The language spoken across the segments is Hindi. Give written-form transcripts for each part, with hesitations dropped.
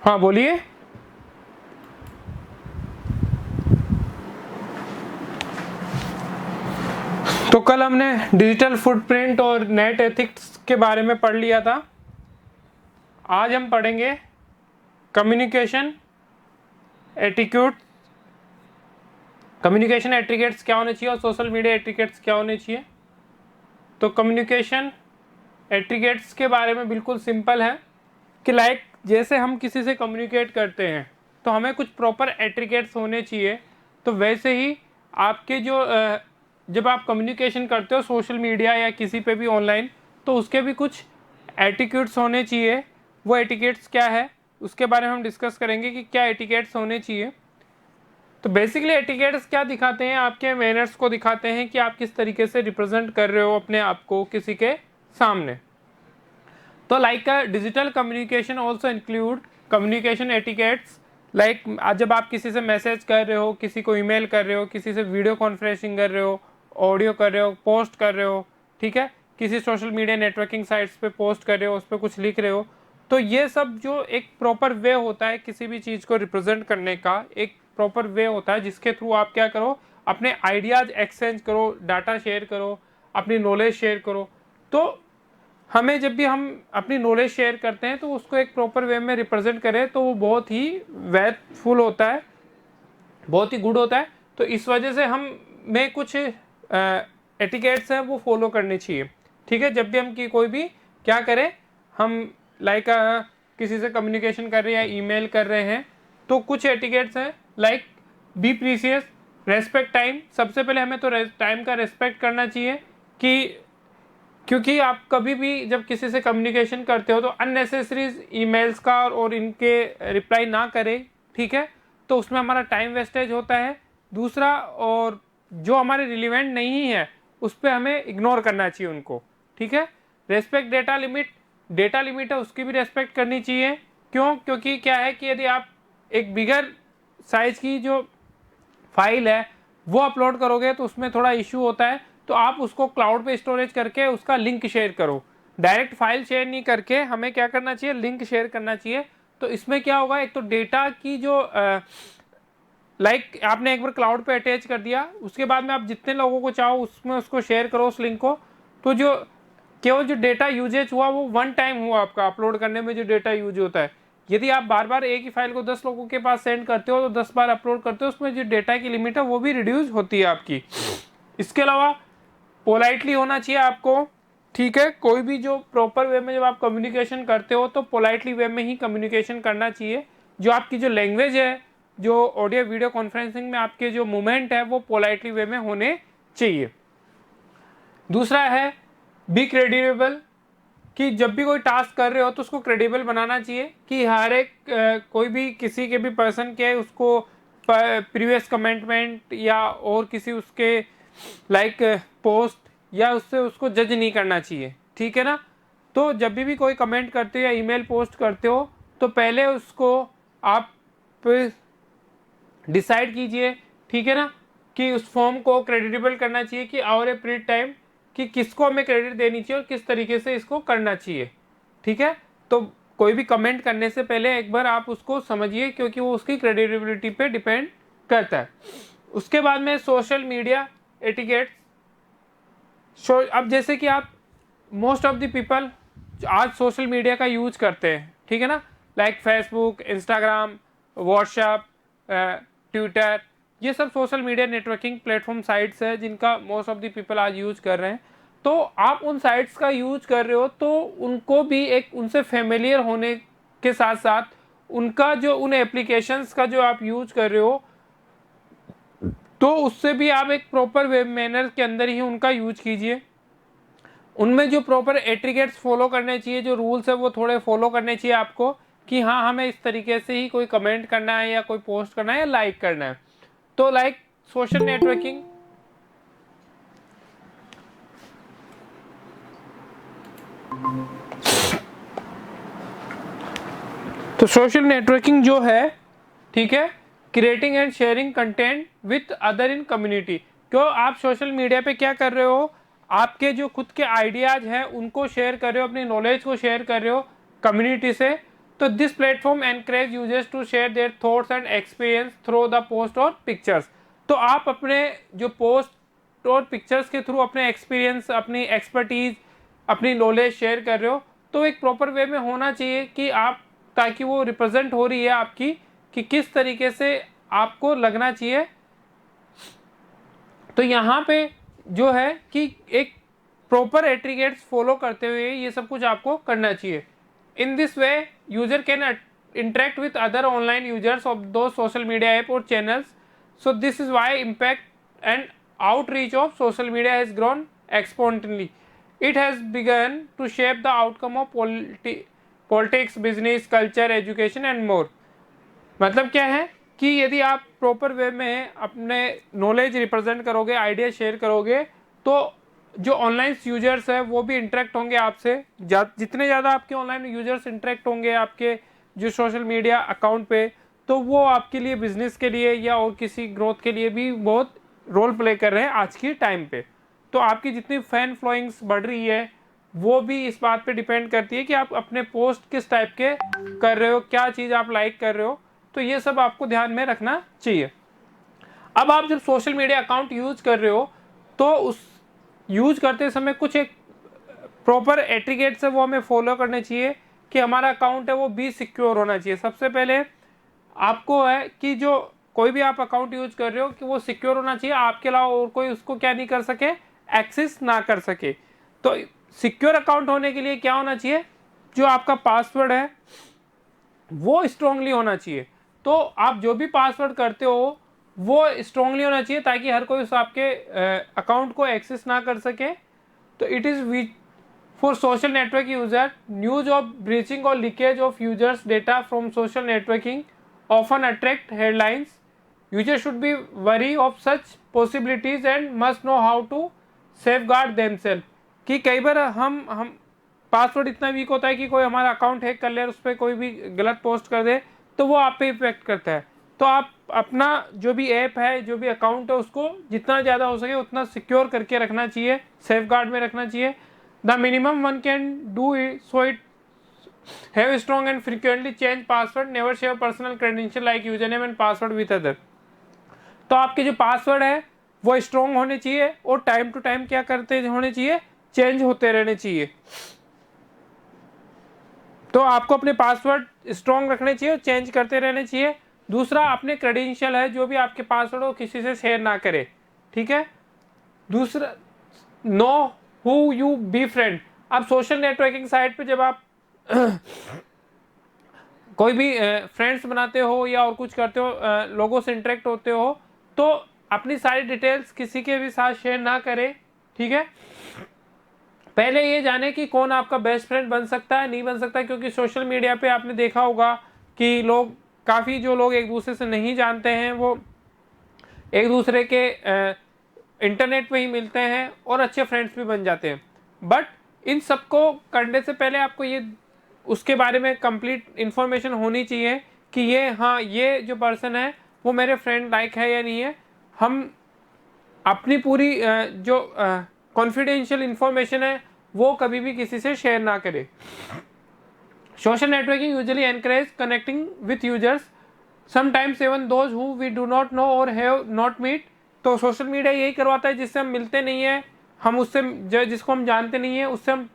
हाँ बोलिए। तो कल हमने डिजिटल फुटप्रिंट और नेट एथिक्स के बारे में पढ़ लिया था। आज हम पढ़ेंगे कम्युनिकेशन एटिक्यूट। कम्युनिकेशन एटिकेट्स क्या होने चाहिए और सोशल मीडिया एटिकेट्स क्या होने चाहिए। तो कम्युनिकेशन एटिकेट्स के बारे में बिल्कुल सिंपल है कि लाइक जैसे हम किसी से कम्युनिकेट करते हैं तो हमें कुछ प्रॉपर एटिकेट्स होने चाहिए। तो वैसे ही आपके जो जब आप कम्युनिकेशन करते हो सोशल मीडिया या किसी पे भी ऑनलाइन, तो उसके भी कुछ एटिकेट्स होने चाहिए। वो एटिकेट्स क्या है उसके बारे में हम डिस्कस करेंगे कि क्या एटिकेट्स होने चाहिए। तो बेसिकली एटिकेट्स क्या दिखाते हैं, आपके मैनर्स को दिखाते हैं कि आप किस तरीके से रिप्रेजेंट कर रहे हो अपने आप को किसी के सामने। तो like digital communication also include communication etiquettes. Like जब आप किसी से मैसेज कर रहे हो, किसी को ईमेल कर रहे हो, किसी से वीडियो कॉन्फ्रेंसिंग कर रहे हो, ऑडियो कर रहे हो, पोस्ट कर रहे हो, ठीक है, किसी सोशल मीडिया नेटवर्किंग साइट्स पे पोस्ट कर रहे हो, उस पर कुछ लिख रहे हो, तो ये सब जो एक प्रॉपर वे होता है किसी भी चीज़ को रिप्रेजेंट करने का, एक प्रॉपर वे होता है जिसके थ्रू आप क्या करो, अपने आइडियाज़ एक्सचेंज करो, डाटा शेयर करो, अपनी नॉलेज शेयर करो। तो हमें जब भी हम अपनी नॉलेज शेयर करते हैं तो उसको एक प्रॉपर वे में रिप्रेजेंट करें तो वो बहुत ही वैल्यूफुल होता है, बहुत ही गुड होता है। तो इस वजह से हम में कुछ एटिकेट्स हैं वो फॉलो करने चाहिए, ठीक है। जब भी हम कोई भी क्या करें, हम लाइक किसी से कम्युनिकेशन कर रहे हैं या ईमेल कर रहे हैं, तो कुछ एटिकेट्स हैं like be precious, respect time. सबसे पहले हमें तो टाइम का रेस्पेक्ट करना चाहिए कि क्योंकि आप कभी भी जब किसी से कम्युनिकेशन करते हो तो अननेसेसरी ईमेल्स का और इनके रिप्लाई ना करें, ठीक है, तो उसमें हमारा टाइम वेस्टेज होता है। दूसरा, और जो हमारे रिलेवेंट नहीं है उस पर हमें इग्नोर करना चाहिए उनको, ठीक है। Respect data limit, data limit है उसकी भी रेस्पेक्ट करनी चाहिए। क्यों? क्योंकि क्या है कि यदि आप एक बिगर साइज की जो फाइल है वो अपलोड करोगे तो उसमें थोड़ा इशू होता है, तो आप उसको क्लाउड पे स्टोरेज करके उसका लिंक शेयर करो। डायरेक्ट फाइल शेयर नहीं करके हमें क्या करना चाहिए, लिंक शेयर करना चाहिए। तो इसमें क्या होगा, एक तो डेटा की जो आपने एक बार क्लाउड पे अटैच कर दिया, उसके बाद में आप जितने लोगों को चाहो उसमें उसको शेयर करो उस लिंक को। तो जो केवल जो डेटा यूजेज हुआ वो वन टाइम हुआ, आपका अपलोड करने में जो डेटा यूज होता है। यदि आप बार बार एक ही फाइल को 10 लोगों के पास सेंड करते हो तो 10 बार अपलोड करते हो, उसमें जो डेटा की लिमिट है वो भी रिड्यूस होती है आपकी। इसके अलावा पोलाइटली होना चाहिए आपको, ठीक है। कोई भी जो प्रॉपर वे में जब आप कम्युनिकेशन करते हो तो पोलाइटली वे में ही कम्युनिकेशन करना चाहिए। जो आपकी जो लैंग्वेज है, जो ऑडियो वीडियो कॉन्फ्रेंसिंग में आपके जो मूवमेंट है वो पोलाइटली वे में होने चाहिए। दूसरा है बी क्रेडिबल, कि जब भी कोई टास्क कर रहे हो तो उसको क्रेडिबल बनाना चाहिए कि हर एक कोई भी किसी के भी पर्सन के उसको प्रीवियस कमेंटमेंट या और किसी उसके लाइक पोस्ट या उससे उसको जज नहीं करना चाहिए, ठीक है ना। तो जब भी कोई कमेंट करते हो या ईमेल पोस्ट करते हो तो पहले उसको आप डिसाइड कीजिए, ठीक है ना, कि उस फॉर्म को क्रेडिटेबल करना चाहिए कि और ए पीरियड टाइम कि किसको हमें क्रेडिट देनी चाहिए और किस तरीके से इसको करना चाहिए, ठीक है। तो कोई भी कमेंट करने से पहले एक बार आप उसको समझिए क्योंकि वो उसकी क्रेडिबिलिटी पे डिपेंड करता है। उसके बाद में सोशल मीडिया एटिकेट्स। अब जैसे कि आप मोस्ट ऑफ द पीपल आज सोशल मीडिया का यूज करते हैं, ठीक है ना, like Facebook, Instagram, WhatsApp, Twitter, ये सब social media networking platform sites है जिनका मोस्ट ऑफ द पीपल आज यूज कर रहे हैं। तो आप उन साइट्स का यूज कर रहे हो तो उनको भी एक उनसे फेमिलियर होने के साथ साथ उनका जो उन एप्लीकेशंस का जो आप यूज कर रहे हो तो उससे भी आप एक प्रॉपर वेब मैनर के अंदर ही उनका यूज कीजिए। उनमें जो प्रॉपर एटिकेट्स फॉलो करने चाहिए, जो रूल्स है वो थोड़े फॉलो करने चाहिए आपको कि हाँ हमें इस तरीके से ही कोई कमेंट करना है या कोई पोस्ट करना है या लाइक करना है। तो लाइक सोशल नेटवर्किंग, तो सोशल नेटवर्किंग जो है, ठीक है, creating and sharing content with other in community. क्यों आप सोशल मीडिया पे क्या कर रहे हो, आपके जो खुद के आइडियाज हैं उनको शेयर कर रहे हो, अपनी नॉलेज को शेयर कर रहे हो कम्युनिटी से। तो this platform encourage users to share their thoughts and experience through the post और पिक्चर्स। तो आप अपने जो पोस्ट और पिक्चर्स के थ्रू अपने एक्सपीरियंस, अपनी एक्सपर्टीज, अपनी नॉलेज शेयर कर रहे हो, तो एक प्रॉपर वे में होना चाहिए कि आप, ताकि वो रिप्रेजेंट हो रही है आपकी, कि किस तरीके से आपको लगना चाहिए। तो यहाँ पे जो है कि एक प्रॉपर एट्रीगेट्स फॉलो करते हुए ये सब कुछ आपको करना चाहिए। In this way user can interact with other online users of those social media app or channels. So this is why impact and outreach of social media has grown exponentially. It has begun to shape the outcome of politics, business, culture, education and more. मतलब क्या है कि यदि आप प्रॉपर वे में अपने नॉलेज रिप्रेजेंट करोगे, आइडिया शेयर करोगे, तो जो ऑनलाइन यूजर्स है वो भी इंटरेक्ट होंगे आपसे। जितने ज़्यादा आपके ऑनलाइन यूजर्स इंटरेक्ट होंगे आपके जो सोशल मीडिया अकाउंट पे, तो वो आपके लिए, बिजनेस के लिए या और किसी ग्रोथ के लिए भी बहुत रोल प्ले कर रहे हैं आज की टाइम पे। तो आपकी जितनी फैन फॉलोइंग्स बढ़ रही है वो भी इस बात पे डिपेंड करती है कि आप अपने पोस्ट किस टाइप के कर रहे हो, क्या चीज़ आप लाइक कर रहे हो। तो ये सब आपको ध्यान में रखना चाहिए। अब आप जब सोशल मीडिया अकाउंट यूज कर रहे हो तो उस यूज करते समय कुछ एक प्रॉपर एटिकेट्स है वो हमें फॉलो करने चाहिए कि हमारा अकाउंट है वो भी सिक्योर होना चाहिए। सबसे पहले आपको है कि जो कोई भी आप अकाउंट यूज कर रहे हो कि वो सिक्योर होना चाहिए, आपके अलावा और कोई उसको क्या नहीं कर सके, एक्सेस ना कर सके। तो सिक्योर अकाउंट होने के लिए क्या होना चाहिए, जो आपका पासवर्ड है वो स्ट्रांगली होना चाहिए। तो आप जो भी पासवर्ड करते हो वो स्ट्रांगली होना चाहिए ताकि हर कोई उस आपके अकाउंट को एक्सेस ना कर सके। तो it is for social network user, news of breaching or leakage of users data from social networking often attract headlines. Users should be wary of such possibilities and must know how to safeguard themselves. कि कई बार हम पासवर्ड इतना वीक होता है कि कोई हमारा अकाउंट हैक कर ले और उस पर कोई भी गलत पोस्ट कर दे तो वो आप पे इफेक्ट करता है। तो आप अपना जो भी ऐप है, जो भी अकाउंट है, उसको जितना ज़्यादा हो सके उतना सिक्योर करके रखना चाहिए, सेफ गार्ड में रखना चाहिए। The minimum one can do it, so it have strong and frequently change password. Never share personal credential like username and password with other. तो आपके जो पासवर्ड है वो स्ट्रॉन्ग होने चाहिए और टाइम टू टाइम क्या करते होने चाहिए, चेंज होते रहने चाहिए। तो आपको अपने पासवर्ड स्ट्रॉन्ग रखने चाहिए और चेंज करते रहने चाहिए। दूसरा, अपने क्रेडेंशियल है जो भी आपके पासवर्ड हो किसी से शेयर ना करे, ठीक है। दूसरा, know who you be friend. अब सोशल नेटवर्किंग साइट पे जब आप कोई भी फ्रेंड्स बनाते हो या और कुछ करते हो, लोगों से इंटरेक्ट होते हो, तो अपनी सारी डिटेल्स किसी के भी साथ शेयर ना करें, ठीक है। पहले ये जाने कि कौन आपका बेस्ट फ्रेंड बन सकता है, नहीं बन सकता, क्योंकि सोशल मीडिया पे आपने देखा होगा कि लोग, काफ़ी जो लोग एक दूसरे से नहीं जानते हैं वो एक दूसरे के इंटरनेट पे ही मिलते हैं और अच्छे फ्रेंड्स भी बन जाते हैं। बट इन सबको करने से पहले आपको ये उसके बारे में कंप्लीट इन्फॉर्मेशन होनी चाहिए कि ये, हाँ, ये जो पर्सन है वो मेरे फ्रेंड लाइक है या नहीं है। हम अपनी पूरी जो कॉन्फिडेंशियल इन्फॉर्मेशन है वो कभी भी किसी से शेयर ना करें। Social networking usually encourage connecting with users, sometimes even those who we do not know और हैव नॉट मीट। तो सोशल मीडिया यही करवाता है जिससे हम मिलते नहीं हैं, हम उससे जिसको हम जानते नहीं हैं उससे हम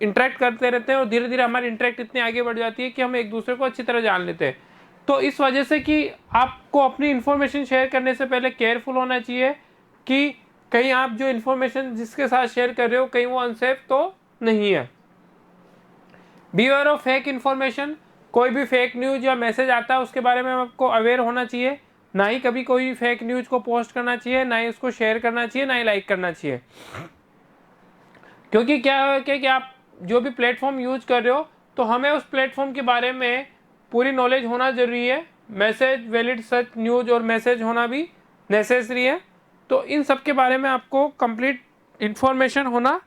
इंटरेक्ट करते रहते हैं और धीरे धीरे हमारी इंटरेक्ट इतनी आगे बढ़ जाती है कि हम एक दूसरे को अच्छी तरह जान लेते हैं। तो इस वजह से कि आपको अपनी इन्फॉर्मेशन शेयर करने से पहले केयरफुल होना चाहिए कि कहीं आप जो इन्फॉर्मेशन जिसके साथ शेयर कर रहे हो कहीं वो अनसेफ तो नहीं है। बीवेयर ऑफ फेक इन्फॉर्मेशन, कोई भी फेक न्यूज़ या मैसेज आता है उसके बारे में आपको अवेयर होना चाहिए। ना ही कभी कोई फेक न्यूज़ को पोस्ट करना चाहिए, ना ही उसको शेयर करना चाहिए, ना ही लाइक करना चाहिए। क्योंकि क्या है कि आप जो भी प्लेटफॉर्म यूज कर रहे हो तो हमें उस प्लेटफॉर्म के बारे में पूरी नॉलेज होना ज़रूरी है। मैसेज, वैलिड सच न्यूज़ और मैसेज होना भी नेसेसरी है। तो इन सब के बारे में आपको कंप्लीट इन्फॉर्मेशन होना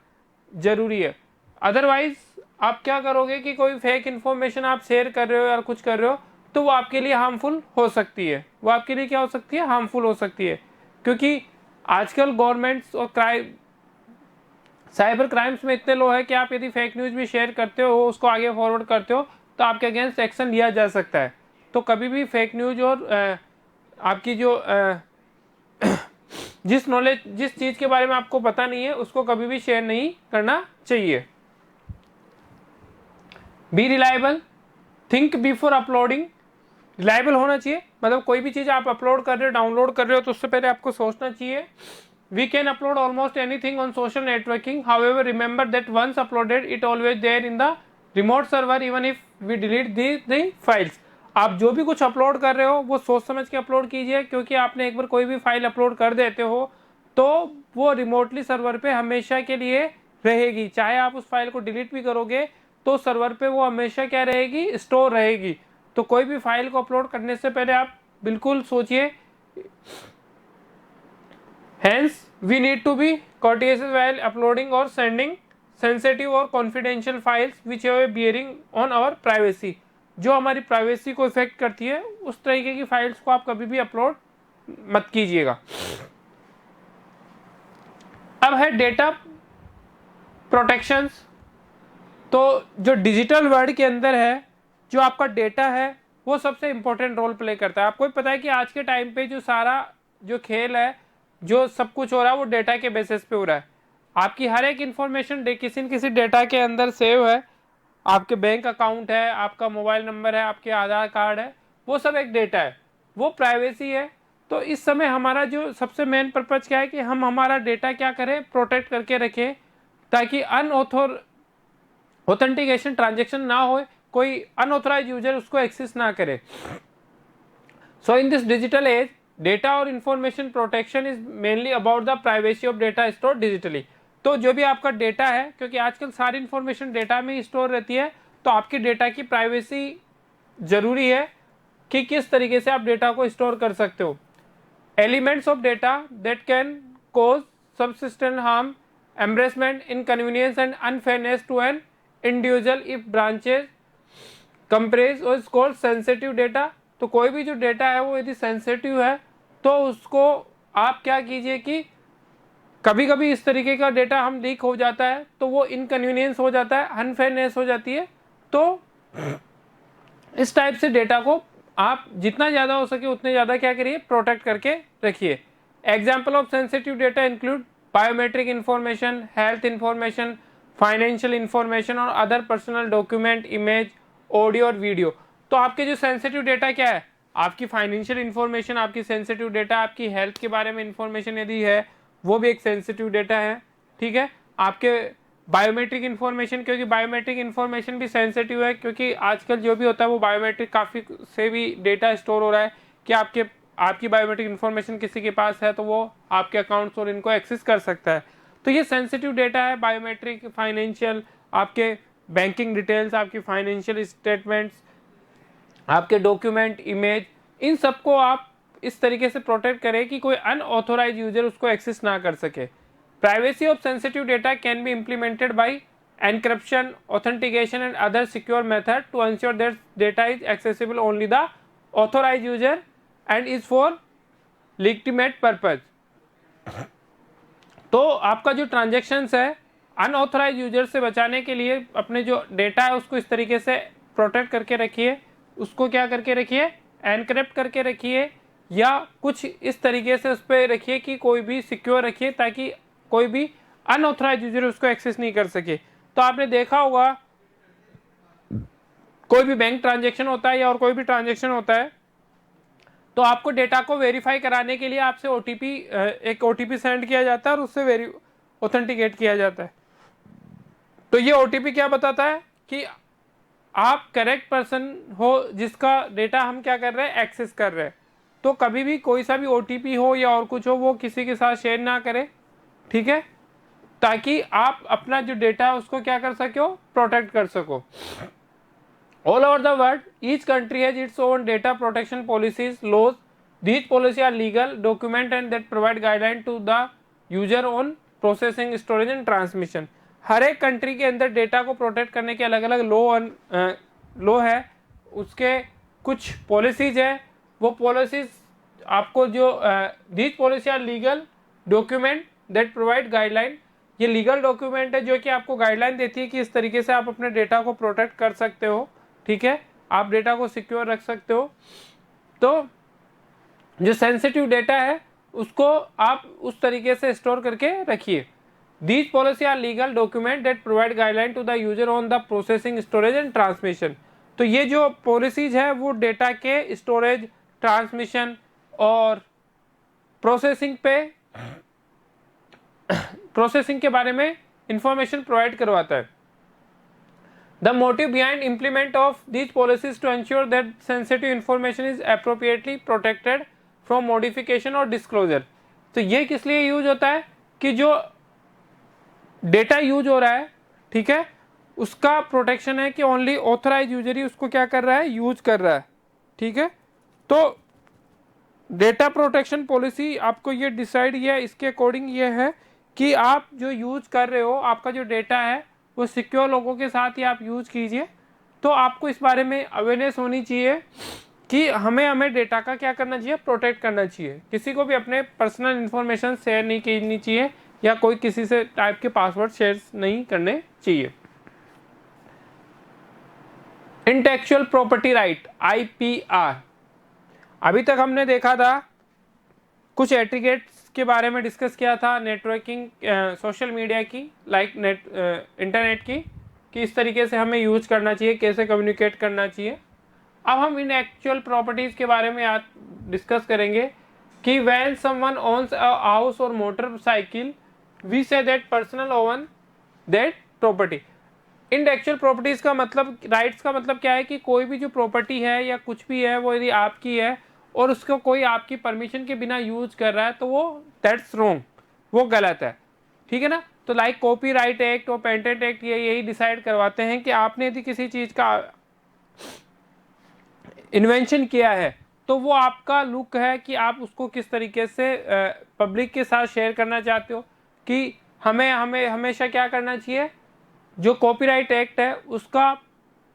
ज़रूरी है। अदरवाइज़ आप क्या करोगे कि कोई फेक इन्फॉर्मेशन आप शेयर कर रहे हो या कुछ कर रहे हो तो वो आपके लिए हार्मफुल हो सकती है। वो आपके लिए क्या हो सकती है, हार्मफुल हो सकती है। क्योंकि आजकल गवर्नमेंट्स और साइबर क्राइम्स में इतने लो है कि आप यदि फेक न्यूज़ भी शेयर करते हो, उसको आगे फॉरवर्ड करते हो, तो आपके अगेंस्ट एक्शन लिया जा सकता है। तो कभी भी फेक न्यूज और आपकी जो जिस चीज़ के बारे में आपको पता नहीं है उसको कभी भी शेयर नहीं करना चाहिए। B reliable, think before uploading. Reliable होना चाहिए, मतलब कोई भी चीज़ आप अपलोड कर रहे हो, डाउनलोड कर रहे हो, तो उससे पहले आपको सोचना चाहिए। We can upload almost anything on social networking, however remember that once uploaded it always there in the remote server even if we delete the files. आप जो भी कुछ अपलोड कर रहे हो वो सोच समझ के अपलोड कीजिए, क्योंकि आपने एक बार कोई भी फाइल अपलोड कर देते हो तो वो रिमोटली सर्वर पे हमेशा के लिए रहेगी। चाहे आप उस फाइल को डिलीट भी करोगे तो सर्वर पे वो हमेशा क्या रहेगी, स्टोर रहेगी। तो कोई भी फाइल को अपलोड करने से पहले आप बिल्कुल सोचिए। Hence, we need to be courteous while uploading or sending sensitive or confidential files which have a bearing on our privacy। जो हमारी प्राइवेसी को इफेक्ट करती है उस तरीके की फाइल्स को आप कभी भी अपलोड मत कीजिएगा। अब है डेटा प्रोटेक्शंस। तो जो डिजिटल वर्ल्ड के अंदर है, जो आपका डेटा है वो सबसे इंपॉर्टेंट रोल प्ले करता है। आपको भी पता है कि आज के टाइम पे जो सारा जो खेल है, जो सब कुछ हो रहा है वो डेटा के बेसिस पे हो रहा है। आपकी हर एक इंफॉर्मेशन किसी न किसी डेटा के अंदर सेव है। आपके बैंक अकाउंट है, आपका मोबाइल नंबर है, आपके आधार कार्ड है, वो सब एक डेटा है, वो प्राइवेसी है। तो इस समय हमारा जो सबसे मेन पर्पज क्या है कि हम हमारा डेटा क्या करें, प्रोटेक्ट करके रखें, ताकि ऑथेंटिकेशन ट्रांजेक्शन ना हो, कोई अनऑथराइज यूजर उसको एक्सेस ना करे। So in this digital age, data और information protection is mainly about the privacy of data store digitally. तो जो भी आपका डेटा है, क्योंकि आजकल सारी इंफॉर्मेशन डेटा में ही स्टोर रहती है, तो आपकी डेटा की प्राइवेसी जरूरी है कि किस तरीके से आप डेटा को स्टोर कर सकते हो। Elements of data that can cause substantial harm, embarrassment, inconvenience and unfairness to an individual if breaches compress और इज कॉल्ड सेंसिटिव डेटा। तो कोई भी जो डेटा है वो यदि सेंसिटिव है तो उसको आप क्या कीजिए कि कभी कभी इस तरीके का डेटा हम लीक हो जाता है तो वो इनकन्वीनियंस हो जाता है, अनफेयरनेस हो जाती है। तो इस टाइप से डेटा को आप जितना ज़्यादा हो सके उतने ज़्यादा क्या करिए, प्रोटेक्ट करके रखिए। Example of sensitive data include biometric information, health information, financial information और other personal document, image, audio और वीडियो। तो आपके जो सेंसिटिव डेटा क्या है, आपकी फाइनेंशियल इंफॉर्मेशन, आपकी सेंसिटिव डेटा, आपकी हेल्थ के बारे में इंफॉर्मेशन यदि है वो भी एक सेंसिटिव डेटा है, ठीक है। आपके बायोमेट्रिक इंफॉर्मेशन, क्योंकि बायोमेट्रिक इंफॉर्मेशन भी सेंसिटिव है, क्योंकि आजकल जो भी होता है वो बायोमेट्रिक काफ़ी से भी डेटा स्टोर हो रहा है कि आपकी बायोमेट्रिक इंफॉर्मेशन किसी के पास है तो वो आपके अकाउंट्स और इनको एक्सेस कर सकता है। तो ये सेंसिटिव डेटा है, बायोमेट्रिक, फाइनेंशियल, आपके बैंकिंग डिटेल्स, आपकी फाइनेंशियल स्टेटमेंट्स, आपके डॉक्यूमेंट, इमेज, इन सबको आप इस तरीके से प्रोटेक्ट करें कि कोई अनऑथोराइज यूजर उसको एक्सेस ना कर सके। Privacy of sensitive data can be implemented by encryption, authentication and other secure method to ensure that data is accessible only the authorize user and is for legitimate purpose. तो आपका जो ट्रांजेक्शन्स है अनऑथराइज यूजर से बचाने के लिए अपने जो डेटा है उसको इस तरीके से प्रोटेक्ट करके रखिए, उसको क्या करके रखिए, एनक्रिप्ट करके रखिए, या कुछ इस तरीके से उस पर रखिए कि कोई भी सिक्योर रखिए ताकि कोई भी अनऑथराइज यूजर उसको एक्सेस नहीं कर सके। तो आपने देखा होगा कोई भी बैंक ट्रांजेक्शन होता है या और कोई भी ट्रांजेक्शन होता है तो आपको डेटा को वेरीफाई कराने के लिए आपसे एक ओटीपी सेंड किया जाता है और उससे ऑथेंटिकेट किया जाता है। तो ये ओटीपी क्या बताता है कि आप करेक्ट पर्सन हो जिसका डेटा हम क्या कर रहे हैं, एक्सेस कर रहे हैं। तो कभी भी कोई सा भी ओटीपी हो या और कुछ हो वो किसी के साथ शेयर ना करें, ठीक है, ताकि आप अपना जो डेटा है उसको क्या कर सको, प्रोटेक्ट कर सको। All over the world, each country has its own data protection policies, laws. These policies are legal document and that provide guideline to the user on processing, storage and transmission. हर एक कंट्री के अंदर डेटा को प्रोटेक्ट करने के अलग अलग लॉ है, उसके कुछ पॉलिसीज है। वो पॉलिसीज आपको जो these policy are legal document that provide guideline. ये लीगल डॉक्यूमेंट है जो कि आपको गाइडलाइन देती है कि इस तरीके से आप अपने डेटा को प्रोटेक्ट कर सकते हो। ठीक है, आप डेटा को सिक्योर रख सकते हो। तो जो सेंसिटिव डेटा है उसको आप उस तरीके से स्टोर करके रखिए। These policy are legal document that provide guideline to the user on the processing, storage and transmission. तो ये जो पॉलिसीज है वो डेटा के स्टोरेज, ट्रांसमिशन और प्रोसेसिंग के बारे में इंफॉर्मेशन प्रोवाइड करवाता है। The motive behind implement of these policies to ensure that sensitive information is appropriately protected from modification और डिस्क्लोजर। तो ये किस लिए यूज होता है कि जो डेटा यूज हो रहा है, ठीक है, उसका प्रोटेक्शन है कि ओनली ऑथराइज यूजर ही उसको क्या कर रहा है, यूज कर रहा है, ठीक है। तो डेटा प्रोटेक्शन पॉलिसी आपको ये डिसाइड ये इसके अकॉर्डिंग ये है कि आप जो यूज कर रहे हो, आपका जो डेटा है वो सिक्योर लोगों के साथ ही आप यूज कीजिए। तो आपको इस बारे में अवेयरनेस होनी चाहिए कि हमें डेटा का क्या करना चाहिए, प्रोटेक्ट करना चाहिए। किसी को भी अपने पर्सनल इंफॉर्मेशन शेयर नहीं करनी चाहिए या कोई किसी से टाइप के पासवर्ड शेयर नहीं करने चाहिए। Intellectual property right, IPR। अभी तक हमने देखा था कुछ एट्रिगेट्स के बारे में डिस्कस किया था, नेटवर्किंग, सोशल मीडिया की, लाइक इंटरनेट की, कि इस तरीके से हमें यूज करना चाहिए, कैसे कम्युनिकेट करना चाहिए। अब हम इन एक्चुअल प्रॉपर्टीज के बारे में आज डिस्कस करेंगे कि when someone owns a house और motorcycle we say that personal own that property. Intellectual properties का मतलब, राइट्स का मतलब क्या है कि कोई भी जो प्रॉपर्टी है या कुछ भी है वो यदि आपकी है और उसको कोई आपकी परमिशन के बिना यूज कर रहा है तो वो दैट्स रॉन्ग, वो गलत है, ठीक है ना। तो लाइक कॉपीराइट एक्ट और पेटेंट एक्ट ये यही डिसाइड करवाते हैं कि आपने यदि किसी चीज का इन्वेंशन किया है तो वो आपका लुक है कि आप उसको किस तरीके से पब्लिक के साथ शेयर करना चाहते हो, कि हमें हमेशा क्या करना चाहिए, जो कॉपीराइट एक्ट है उसका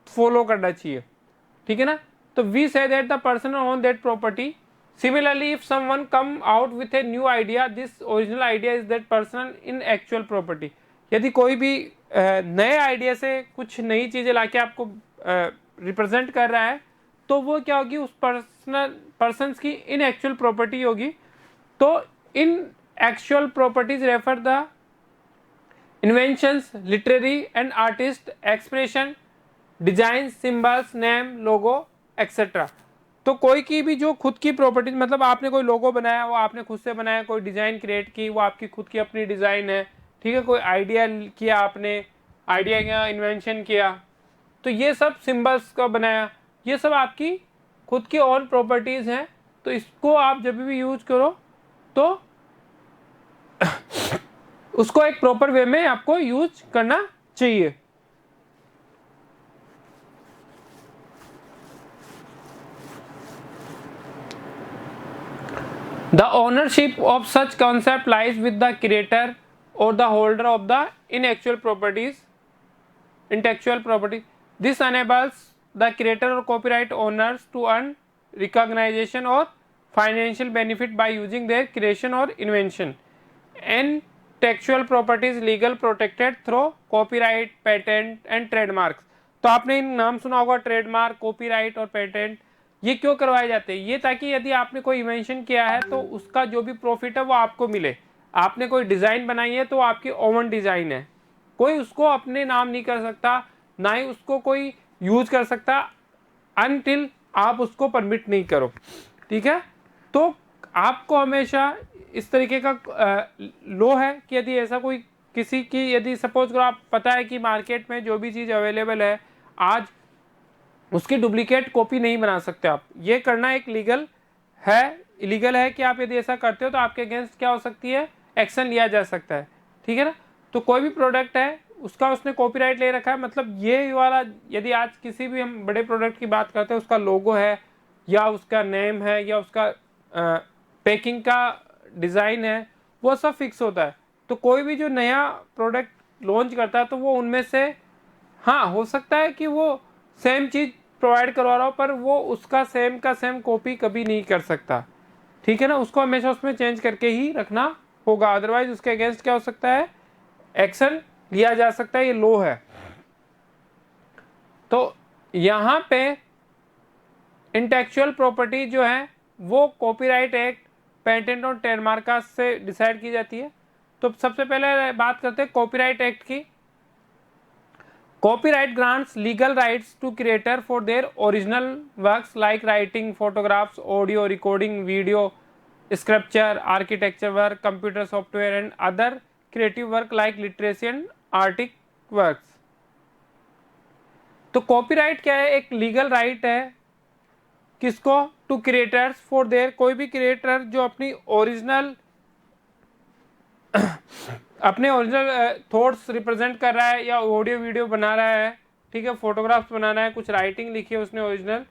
फॉलो करना चाहिए, ठीक है ना। तो we say that the person own that property. Similarly if someone come out with a new idea, this original idea is that person in actual property. यदि कोई भी नए आइडिया से कुछ नई चीजें लाके आपको रिप्रेजेंट कर रहा है तो वो क्या होगी, उस पर्सन्स की इन एक्चुअल प्रॉपर्टी होगी। तो इन actual properties refer the inventions, literary and artist expression, design, symbols, name, logo etcetera. तो कोई की भी जो खुद की प्रॉपर्टी, मतलब आपने कोई लोगो बनाया वो आपने खुद से बनाया, कोई डिजाइन क्रिएट की वो आपकी खुद की अपनी डिजाइन है, ठीक है, कोई आइडिया किया आपने, आइडिया का इन्वेंशन किया, तो ये सब सिंबल्स का बनाया, ये सब आपकी खुद की ओन प्रॉपर्टीज हैं। तो इसको आप जब भी यूज करो तो उसको एक प्रॉपर वे में आपको यूज करना चाहिए। The ownership of such concept lies with the creator or the holder of the intellectual property. This enables the creator or copyright owners to earn recognition or financial benefit by using their creation or invention. Intellectual property is legal protected through copyright, patent and trademarks. तो आपने इन नाम सुना होगा, ट्रेडमार्क, कॉपीराइट और पेटेंट। ये क्यों करवाए जाते हैं, ये ताकि यदि आपने कोई इन्वेंशन किया है तो उसका जो भी प्रॉफिट है वो आपको मिले। आपने कोई डिजाइन बनाई है तो आपकी ओवन डिजाइन है, कोई उसको अपने नाम नहीं कर सकता, ना ही उसको कोई यूज कर सकता अनटिल आप उसको परमिट नहीं करो, ठीक है। तो आपको हमेशा इस तरीके का लो है कि यदि ऐसा कोई किसी की, यदि सपोज करो आप पता है कि मार्केट में जो भी चीज़ अवेलेबल है आज उसकी डुप्लीकेट कॉपी नहीं बना सकते आप, ये करना एक लीगल है, इलीगल है कि आप यदि ऐसा करते हो तो आपके अगेंस्ट क्या हो सकती है, एक्शन लिया जा सकता है, ठीक है ना। तो कोई भी प्रोडक्ट है उसका उसने कॉपीराइट ले रखा है, मतलब ये वाला, यदि आज किसी भी हम बड़े प्रोडक्ट की बात करते हैं उसका लोगो है या उसका नेम है या उसका पैकिंग का डिज़ाइन है, वो सब फिक्स होता है। तो कोई भी जो नया प्रोडक्ट लॉन्च करता है तो वो उनमें से, हाँ हो सकता है कि वो सेम चीज़ प्रोवाइड करवा रहा हो पर वो उसका सेम का सेम कॉपी कभी नहीं कर सकता, ठीक है ना। उसको हमेशा उसमें चेंज करके ही रखना होगा, अदरवाइज उसके अगेंस्ट क्या हो सकता है, एक्शन लिया जा सकता है, ये लो है। तो यहाँ पे इंटेलेक्चुअल प्रॉपर्टी जो है वो कॉपीराइट एक्ट, पेटेंट और ट्रेडमार्क से डिसाइड की जाती है। तो सबसे पहले बात करते हैं कॉपीराइट एक्ट की। Copyright grants legal rights to creator for their original works like writing, photographs, audio recording, video, sculpture, architecture work, computer software and other creative work like literacy and artistic works. तो कॉपीराइट क्या है? एक लीगल राइट है किसको? टू क्रिएटर्स फॉर देयर, कोई भी क्रिएटर जो अपनी ओरिजिनल अपने ओरिजिनल थॉट्स रिप्रेजेंट कर रहा है या ऑडियो वीडियो बना रहा है, ठीक है, फोटोग्राफ्स बना रहा है, कुछ राइटिंग लिखी है उसने ओरिजिनल,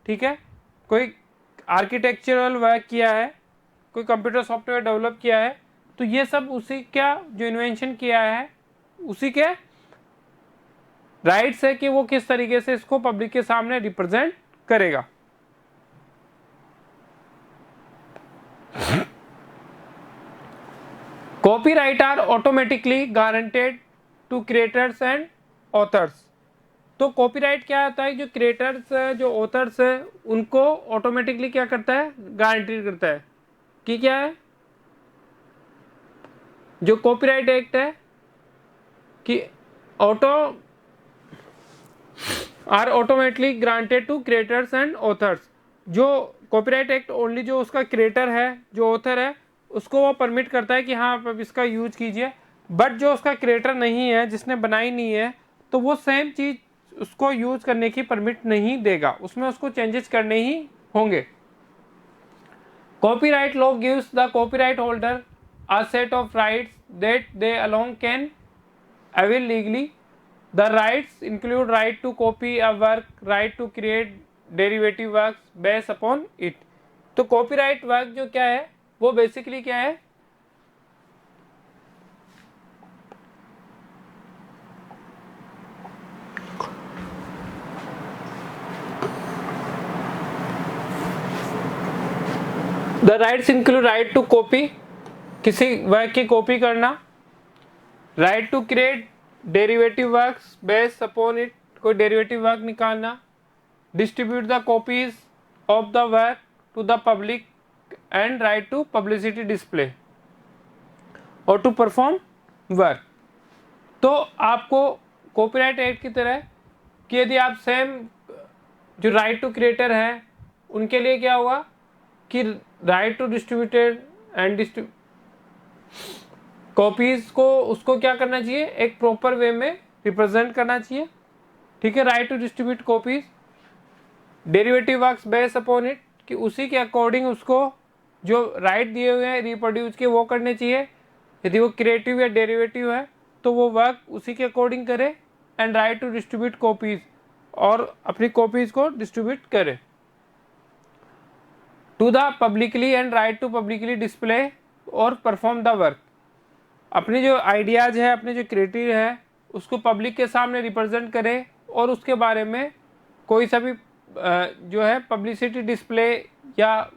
ठीक है, कोई आर्किटेक्चरल वर्क किया है, कोई कंप्यूटर सॉफ्टवेयर डेवलप किया है, तो ये सब उसी का जो इन्वेंशन किया है उसी के राइट्स है कि वो किस तरीके से इसको पब्लिक के सामने रिप्रेजेंट करेगा। Copyright are automatically guaranteed to creators and authors. तो कॉपीराइट क्या होता है? जो क्रिएटर्स है, जो ऑथर्स है, उनको ऑटोमेटिकली क्या करता है? गारंटी करता है कि क्या है जो कॉपीराइट एक्ट है कि are automatically granted to creators and authors. जो कॉपीराइट एक्ट ओनली जो उसका क्रिएटर है, जो ऑथर है, उसको वो परमिट करता है कि हाँ आप इसका यूज कीजिए। बट जो उसका क्रिएटर नहीं है, जिसने बनाई नहीं है, तो वो सेम चीज उसको यूज करने की परमिट नहीं देगा, उसमें उसको चेंजेस करने ही होंगे। Copyright law gives the copyright holder a set of rights that they alone can avail legally. The rights include right to copy a work, right to create derivative works based upon it। तो कॉपीराइट वर्क जो क्या है वो बेसिकली क्या है? The rights include right to copy, किसी वर्क की कॉपी करना, right to create derivative works based upon it, कोई डेरिवेटिव वर्क निकालना, distribute the copies of the work to the public and right to publicity display और टू परफॉर्म वर्क। तो आपको कॉपीराइट एक्ट की तरह कि यदि आप सेम जो राइट टू क्रिएटर है उनके लिए क्या हुआ कि right to distributed and copies को उसको क्या करना चाहिए? एक प्रॉपर वे में रिप्रेजेंट करना चाहिए, ठीक है। Right to distribute copies, derivative works based upon it, कि उसी के अकॉर्डिंग उसको जो राइट दिए हुए हैं रिप्रोड्यूस के वो करने चाहिए। यदि वो क्रिएटिव या डेरिवेटिव है तो वो वर्क उसी के अकॉर्डिंग करे। And right to distribute copies, और अपनी कॉपीज को डिस्ट्रीब्यूट करे। To the publicly and right to publicly display और परफॉर्म द वर्क, अपनी जो आइडियाज़ है, अपने जो क्रिएटिव है, उसको पब्लिक के सामने रिप्रेजेंट करे और उसके बारे में कोई सा भी जो है पब्लिसिटी डिस्प्ले या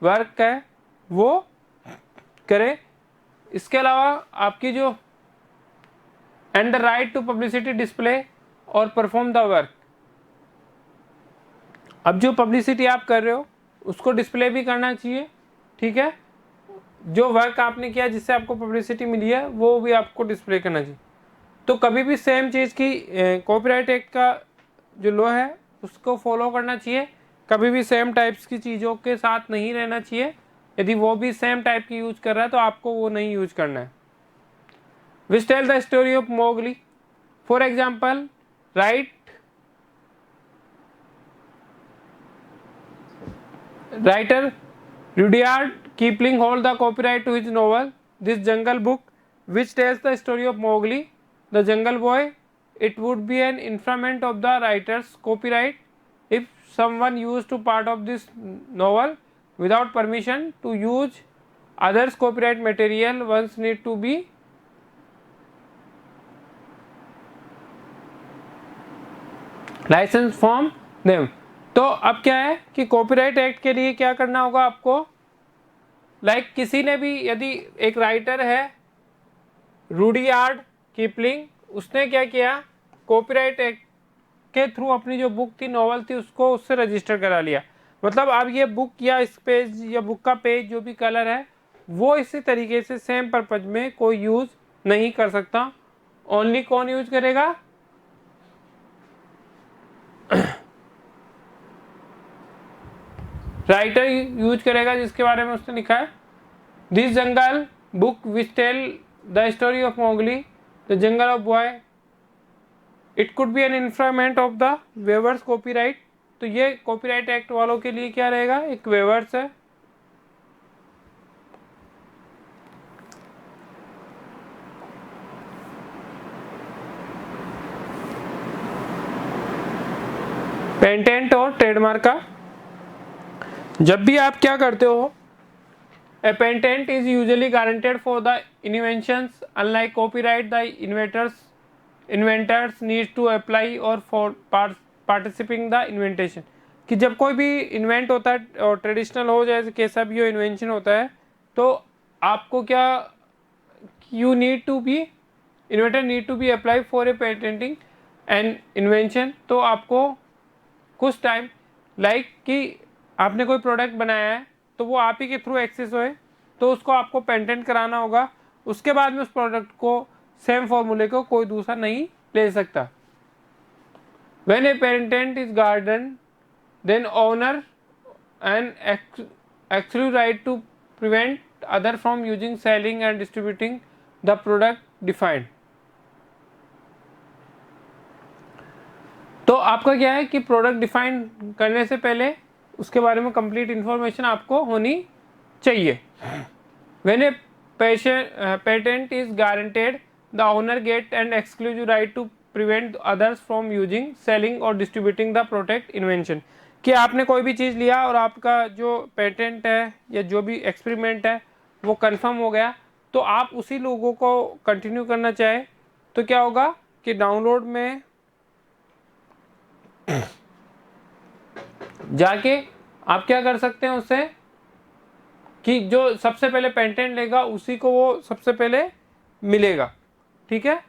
वर्क है वो करे। इसके अलावा आपकी जो and the right to publicity display और परफॉर्म द वर्क, अब जो पब्लिसिटी आप कर रहे हो उसको डिस्प्ले भी करना चाहिए, ठीक है। जो वर्क आपने किया जिससे आपको पब्लिसिटी मिली है वो भी आपको डिस्प्ले करना चाहिए। तो कभी भी सेम चीज़ की कॉपीराइट एक्ट का जो लॉ है उसको फॉलो करना चाहिए, कभी भी सेम टाइप्स की चीज़ों के साथ नहीं रहना चाहिए। यदि वो भी सेम टाइप की यूज कर रहा है तो आपको वो नहीं यूज करना है। Which tell the story of Mowgli, for example writer Rudyard Kipling hold the copyright to his novel This Jungle Book, which tells the story of Mowgli, the jungle boy. It would be an infringement of the writer's copyright if someone used to part of this novel without permission. To use others' copyright material, ones need to be licensed from them। तो अब क्या है कि कॉपीराइट एक्ट के लिए क्या करना होगा आपको? किसी ने भी, यदि एक राइटर है रुडयार्ड कीपलिंग, उसने क्या किया? कॉपीराइट एक्ट के थ्रू अपनी जो बुक थी, नॉवल थी, उसको उससे रजिस्टर करा लिया। मतलब अब ये बुक या इस पेज या बुक का पेज जो भी कलर है वो इसी तरीके से सेम पर्पज में कोई यूज नहीं कर सकता। ओनली कौन यूज करेगा? राइटर यूज करेगा, जिसके बारे में उसने लिखा है this Jungle Book which tell the story of Mowgli the jungle of boy. It could be an infringement of the weavers copyright. तो ये कॉपीराइट एक्ट वालों के लिए क्या रहेगा? एक वेवर्स है। पेटेंट और ट्रेडमार्क का जब भी आप क्या करते हो, a patent is usually guaranteed for the inventions unlike copyright the inventors need to apply और फॉर पार्टिसिपिंग द इन्वेंटेशन। कि जब कोई भी इन्वेंट होता है और ट्रेडिशनल हो जैसे कैसा भी हो इन्वेंशन होता है, तो आपको क्या you need to be inventor need to be apply for a patenting and invention. तो आपको कुछ टाइम लाइक कि आपने कोई प्रोडक्ट बनाया है तो वो आप ही के थ्रू एक्सेस होए, तो उसको आपको पेटेंट कराना होगा। उसके बाद में उस प्रोडक्ट को सेम फॉर्मूले को कोई दूसरा नहीं ले सकता। When a patent is granted, then owner an exclusive right to prevent other from using, selling and distributing the product defined। तो आपका क्या है कि प्रोडक्ट डिफाइन करने से पहले उसके बारे में कंप्लीट इंफॉर्मेशन आपको होनी चाहिए। When a patent is granted, the owner get an exclusive right to prevent others from using, selling or distributing the product invention। कि आपने कोई भी चीज़ लिया और आपका जो पेटेंट है या जो भी एक्सपेरिमेंट है वो कंफर्म हो गया, तो आप उसी लोगों को कंटिन्यू करना चाहे तो क्या होगा कि डाउनलोड में जाके आप क्या कर सकते हैं उससे कि जो सबसे पहले पेटेंट लेगा उसी को वो सबसे पहले मिलेगा। ठीक है,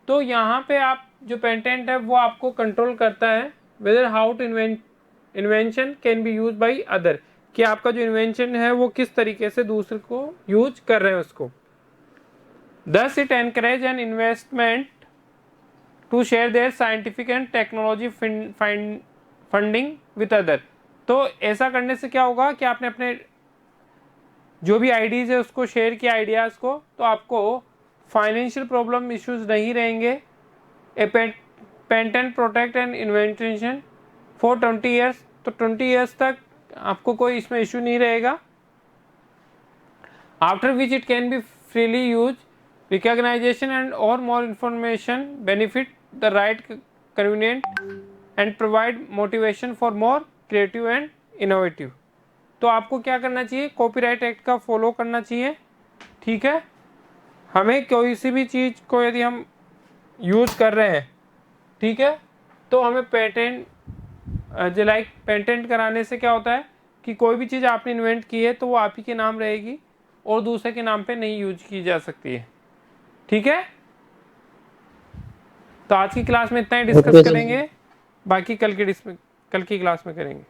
तो यहाँ पे आप जो पेटेंट है वो आपको कंट्रोल करता है whether how to invention can be use by other, कि आपका जो इन्वेंशन है वो किस तरीके से दूसरे को यूज कर रहे हैं उसको। Thus it encourage an investment to share their scientific and technology funding with other. तो ऐसा करने से क्या होगा कि आपने अपने जो भी आइडियाज़ है उसको शेयर किया आइडियाज़ को, तो आपको फाइनेंशियल प्रॉब्लम इश्यूज नहीं रहेंगे। ए patent protect and invention for 20 years, तो 20 ईयर्स तक आपको कोई इसमें इशू नहीं रहेगा। After which it can be freely use recognization and और more information benefit the right convenient and provide motivation for more creative and innovative. तो आपको क्या करना चाहिए? कॉपीराइट एक्ट का फॉलो करना चाहिए। ठीक है, हमें कोई सी भी चीज़ को यदि हम यूज़ कर रहे हैं, ठीक है, तो हमें पेटेंट कराने से क्या होता है कि कोई भी चीज़ आपने इन्वेंट की है तो वो आप ही के नाम रहेगी और दूसरे के नाम पे नहीं यूज की जा सकती है। ठीक है, तो आज की क्लास में इतना ही डिस्कस करेंगे, बाकी कल की क्लास में करेंगे।